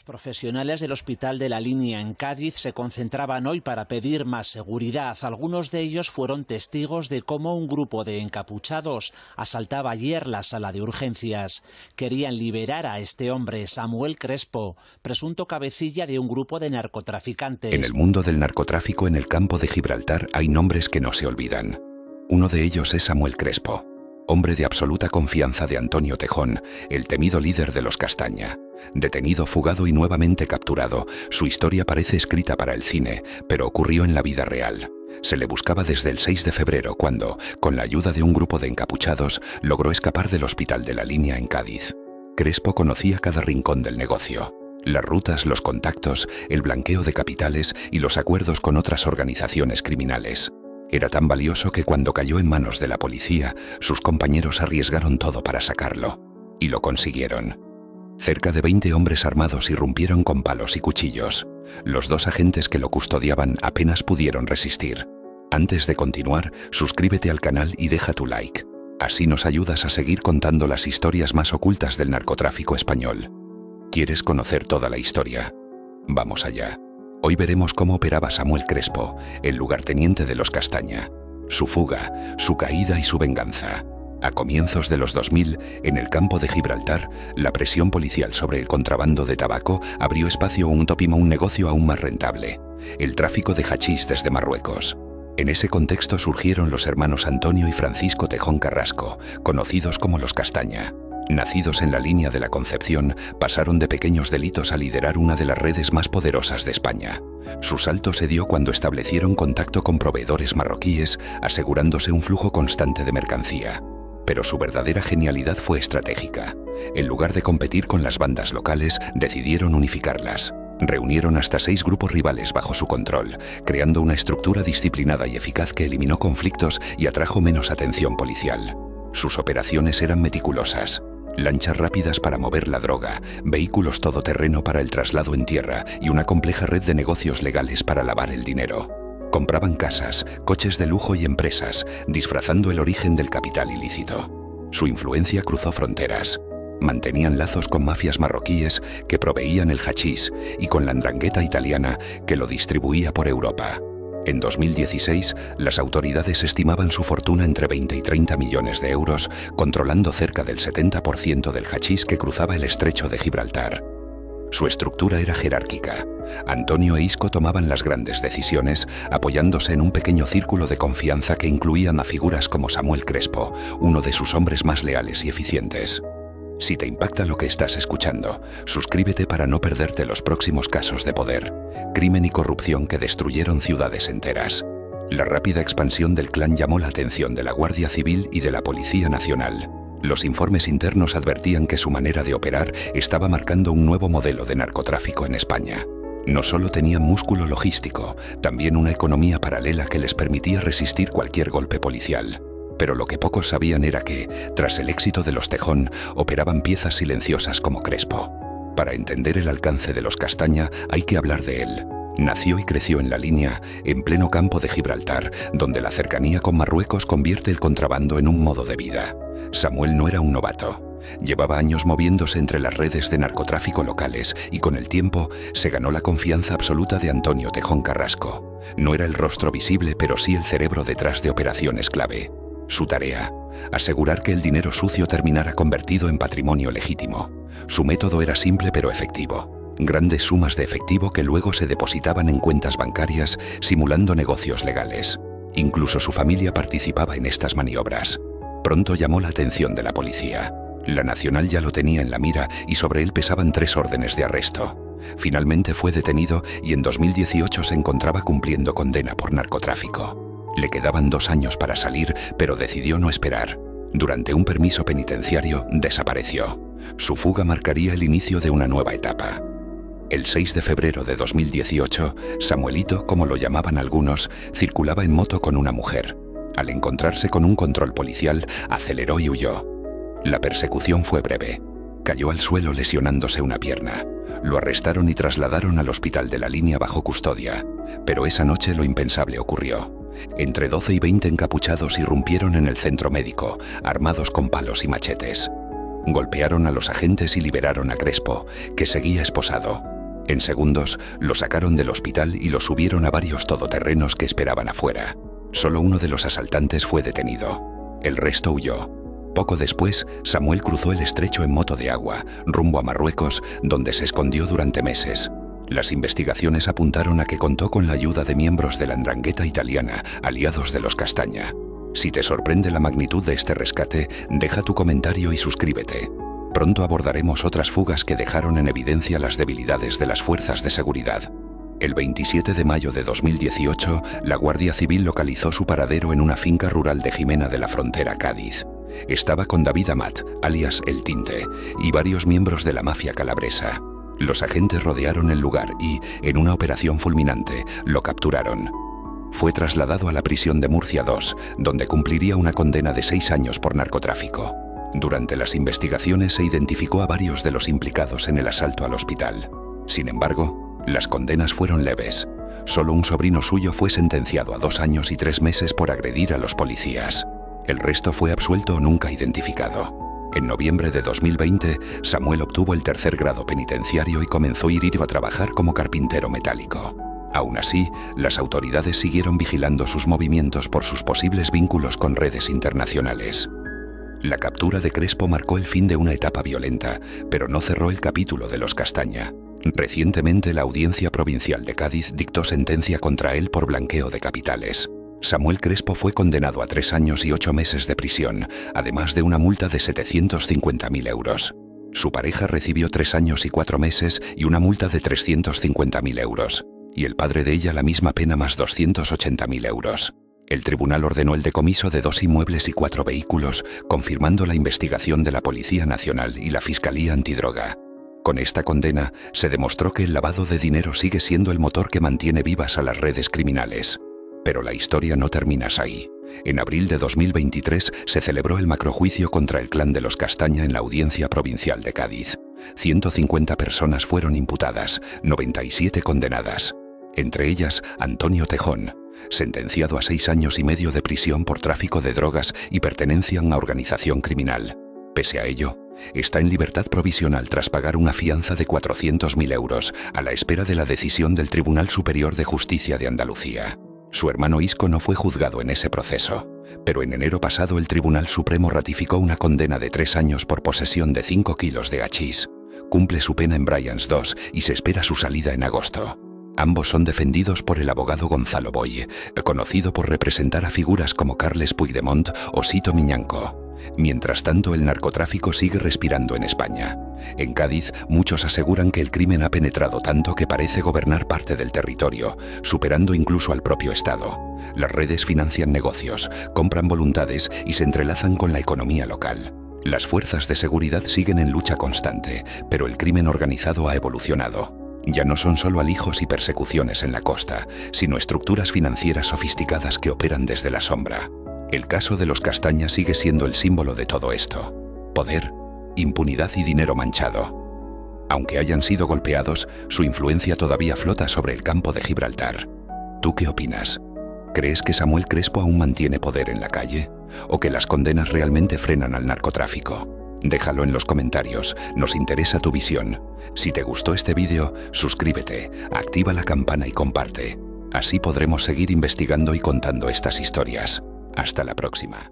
Profesionales del Hospital de la Línea en Cádiz se concentraban hoy para pedir más seguridad. Algunos de ellos fueron testigos de cómo un grupo de encapuchados asaltaba ayer la sala de urgencias. Querían liberar a este hombre, Samuel Crespo, presunto cabecilla de un grupo de narcotraficantes. En el mundo del narcotráfico en el campo de Gibraltar hay nombres que no se olvidan. Uno de ellos es Samuel Crespo, hombre de absoluta confianza de Antonio Tejón, el temido líder de los Castaña. Detenido, fugado y nuevamente capturado, su historia parece escrita para el cine, pero ocurrió en la vida real. Se le buscaba desde el 6 de febrero cuando, con la ayuda de un grupo de encapuchados, logró escapar del Hospital de la Línea en Cádiz. Crespo conocía cada rincón del negocio. Las rutas, los contactos, el blanqueo de capitales y los acuerdos con otras organizaciones criminales. Era tan valioso que cuando cayó en manos de la policía, sus compañeros arriesgaron todo para sacarlo. Y lo consiguieron. Cerca de 20 hombres armados irrumpieron con palos y cuchillos. Los dos agentes que lo custodiaban apenas pudieron resistir. Antes de continuar, suscríbete al canal y deja tu like. Así nos ayudas a seguir contando las historias más ocultas del narcotráfico español. ¿Quieres conocer toda la historia? Vamos allá. Hoy veremos cómo operaba Samuel Crespo, el lugarteniente de los Castaña, su fuga, su caída y su venganza. A comienzos de los 2000, en el campo de Gibraltar, la presión policial sobre el contrabando de tabaco abrió espacio a un negocio aún más rentable: el tráfico de hachís desde Marruecos. En ese contexto surgieron los hermanos Antonio y Francisco Tejón Carrasco, conocidos como los Castaña. Nacidos en la línea de la Concepción, pasaron de pequeños delitos a liderar una de las redes más poderosas de España. Su salto se dio cuando establecieron contacto con proveedores marroquíes, asegurándose un flujo constante de mercancía. Pero su verdadera genialidad fue estratégica. En lugar de competir con las bandas locales, decidieron unificarlas. Reunieron hasta 6 grupos rivales bajo su control, creando una estructura disciplinada y eficaz que eliminó conflictos y atrajo menos atención policial. Sus operaciones eran meticulosas. Lanchas rápidas para mover la droga, vehículos todoterreno para el traslado en tierra y una compleja red de negocios legales para lavar el dinero. Compraban casas, coches de lujo y empresas, disfrazando el origen del capital ilícito. Su influencia cruzó fronteras. Mantenían lazos con mafias marroquíes que proveían el hachís y con la 'ndrangheta italiana que lo distribuía por Europa. En 2016, las autoridades estimaban su fortuna entre 20 y 30 millones de euros, controlando cerca del 70% del hachís que cruzaba el estrecho de Gibraltar. Su estructura era jerárquica. Antonio e Isco tomaban las grandes decisiones, apoyándose en un pequeño círculo de confianza que incluían a figuras como Samuel Crespo, uno de sus hombres más leales y eficientes. Si te impacta lo que estás escuchando, suscríbete para no perderte los próximos casos de poder, crimen y corrupción que destruyeron ciudades enteras. La rápida expansión del clan llamó la atención de la Guardia Civil y de la Policía Nacional. Los informes internos advertían que su manera de operar estaba marcando un nuevo modelo de narcotráfico en España. No solo tenían músculo logístico, también una economía paralela que les permitía resistir cualquier golpe policial. Pero lo que pocos sabían era que, tras el éxito de los Tejón, operaban piezas silenciosas como Crespo. Para entender el alcance de los Castaña hay que hablar de él. Nació y creció en la Línea, en pleno campo de Gibraltar, donde la cercanía con Marruecos convierte el contrabando en un modo de vida. Samuel no era un novato. Llevaba años moviéndose entre las redes de narcotráfico locales y con el tiempo se ganó la confianza absoluta de Antonio Tejón Carrasco. No era el rostro visible, pero sí el cerebro detrás de operaciones clave. Su tarea: asegurar que el dinero sucio terminara convertido en patrimonio legítimo. Su método era simple pero efectivo. Grandes sumas de efectivo que luego se depositaban en cuentas bancarias, simulando negocios legales. Incluso su familia participaba en estas maniobras. Pronto llamó la atención de la policía. La Nacional ya lo tenía en la mira y sobre él pesaban 3 órdenes de arresto. Finalmente fue detenido y en 2018 se encontraba cumpliendo condena por narcotráfico. Le quedaban 2 años para salir, pero decidió no esperar. Durante un permiso penitenciario, desapareció. Su fuga marcaría el inicio de una nueva etapa. El 6 de febrero de 2018, Samuelito, como lo llamaban algunos, circulaba en moto con una mujer. Al encontrarse con un control policial, aceleró y huyó. La persecución fue breve. Cayó al suelo lesionándose una pierna. Lo arrestaron y trasladaron al Hospital de la Línea bajo custodia. Pero esa noche lo impensable ocurrió. Entre 12 y 20 encapuchados irrumpieron en el centro médico, armados con palos y machetes. Golpearon a los agentes y liberaron a Crespo, que seguía esposado. En segundos, lo sacaron del hospital y lo subieron a varios todoterrenos que esperaban afuera. Solo uno de los asaltantes fue detenido. El resto huyó. Poco después, Samuel cruzó el estrecho en moto de agua, rumbo a Marruecos, donde se escondió durante meses. Las investigaciones apuntaron a que contó con la ayuda de miembros de la 'Ndrangheta italiana, aliados de los Castaña. Si te sorprende la magnitud de este rescate, deja tu comentario y suscríbete. Pronto abordaremos otras fugas que dejaron en evidencia las debilidades de las fuerzas de seguridad. El 27 de mayo de 2018, la Guardia Civil localizó su paradero en una finca rural de Jimena de la Frontera, Cádiz. Estaba con David Amat, alias El Tinte, y varios miembros de la mafia calabresa. Los agentes rodearon el lugar y, en una operación fulminante, lo capturaron. Fue trasladado a la prisión de Murcia II, donde cumpliría una condena de 6 años por narcotráfico. Durante las investigaciones se identificó a varios de los implicados en el asalto al hospital. Sin embargo, las condenas fueron leves. Solo un sobrino suyo fue sentenciado a 2 años y 3 meses por agredir a los policías. El resto fue absuelto o nunca identificado. En noviembre de 2020, Samuel obtuvo el 3er grado penitenciario y comenzó a ir a trabajar como carpintero metálico. Aún así, las autoridades siguieron vigilando sus movimientos por sus posibles vínculos con redes internacionales. La captura de Crespo marcó el fin de una etapa violenta, pero no cerró el capítulo de los Castaña. Recientemente, la Audiencia Provincial de Cádiz dictó sentencia contra él por blanqueo de capitales. Samuel Crespo fue condenado a 3 años y 8 meses de prisión, además de una multa de 750.000 euros. Su pareja recibió 3 años y 4 meses y una multa de 350.000 euros, y el padre de ella la misma pena más 280.000 euros. El tribunal ordenó el decomiso de 2 inmuebles y 4 vehículos, confirmando la investigación de la Policía Nacional y la Fiscalía Antidroga. Con esta condena, se demostró que el lavado de dinero sigue siendo el motor que mantiene vivas a las redes criminales. Pero la historia no termina ahí. En abril de 2023 se celebró el macrojuicio contra el clan de los Castaña en la Audiencia Provincial de Cádiz. 150 personas fueron imputadas, 97 condenadas. Entre ellas, Antonio Tejón, sentenciado a 6 años y medio de prisión por tráfico de drogas y pertenencia a una organización criminal. Pese a ello, está en libertad provisional tras pagar una fianza de 400.000 euros, a la espera de la decisión del Tribunal Superior de Justicia de Andalucía. Su hermano Isco no fue juzgado en ese proceso, pero en enero pasado el Tribunal Supremo ratificó una condena de 3 años por posesión de 5 kilos de hachís. Cumple su pena en Brians 2 y se espera su salida en agosto. Ambos son defendidos por el abogado Gonzalo Boy, conocido por representar a figuras como Carles Puigdemont o Sito Miñanco. Mientras tanto, el narcotráfico sigue respirando en España. En Cádiz, muchos aseguran que el crimen ha penetrado tanto que parece gobernar parte del territorio, superando incluso al propio Estado. Las redes financian negocios, compran voluntades y se entrelazan con la economía local. Las fuerzas de seguridad siguen en lucha constante, pero el crimen organizado ha evolucionado. Ya no son solo alijos y persecuciones en la costa, sino estructuras financieras sofisticadas que operan desde la sombra. El caso de los Castaña sigue siendo el símbolo de todo esto: poder, impunidad y dinero manchado. Aunque hayan sido golpeados, su influencia todavía flota sobre el campo de Gibraltar. ¿Tú qué opinas? ¿Crees que Samuel Crespo aún mantiene poder en la calle? ¿O que las condenas realmente frenan al narcotráfico? Déjalo en los comentarios, nos interesa tu visión. Si te gustó este vídeo, suscríbete, activa la campana y comparte. Así podremos seguir investigando y contando estas historias. Hasta la próxima.